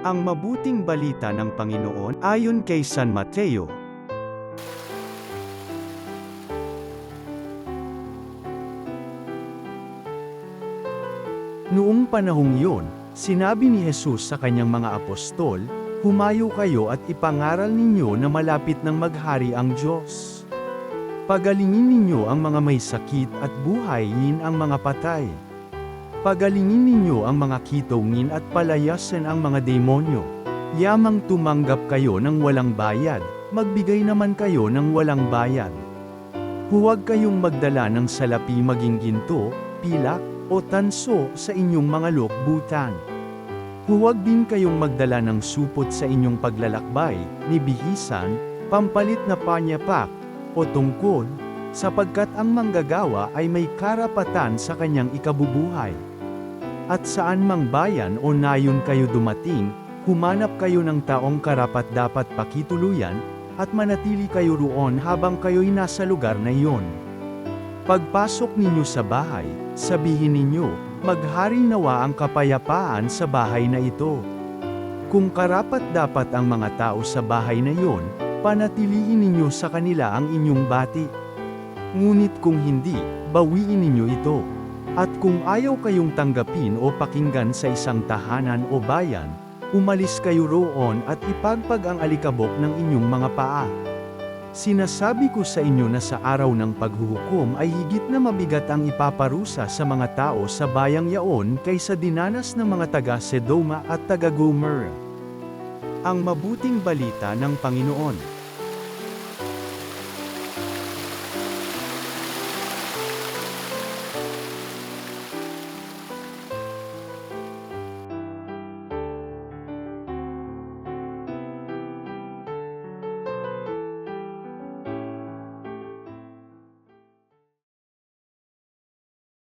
Ang mabuting balita ng Panginoon ayon kay San Mateo. Noong panahong iyon, sinabi ni Jesus sa kanyang mga apostol, "Humayo kayo at ipangaral ninyo na malapit ng maghari ang Diyos. Pagalingin ninyo ang mga may sakit at buhayin ang mga patay. Pagalingin ninyo ang mga kitongin at palayasin ang mga demonyo. Yamang tumanggap kayo ng walang bayad, magbigay naman kayo ng walang bayad. Huwag kayong magdala ng salapi maging ginto, pilak, o tanso sa inyong mga lokbutan. Huwag din kayong magdala ng supot sa inyong paglalakbay, ni bihisan, pampalit na panyapak, o tungkol, sapagkat ang manggagawa ay may karapatan sa kanyang ikabubuhay. At saan mang bayan o nayon kayo dumating, humanap kayo ng taong karapat-dapat pakituluyan, at manatili kayo roon habang kayo'y nasa lugar na iyon. Pagpasok ninyo sa bahay, sabihin ninyo, maghari nawa ang kapayapaan sa bahay na ito. Kung karapat-dapat ang mga tao sa bahay na iyon, panatilihin ninyo sa kanila ang inyong bati. Ngunit kung hindi, bawiin ninyo ito. At kung ayaw kayong tanggapin o pakinggan sa isang tahanan o bayan, umalis kayo roon at ipagpag ang alikabok ng inyong mga paa. Sinasabi ko sa inyo na sa araw ng paghuhukom ay higit na mabigat ang ipaparusa sa mga tao sa bayang yaon kaysa dinanas ng mga taga-Sedoma at taga-Gomorrah." Ang mabuting balita ng Panginoon.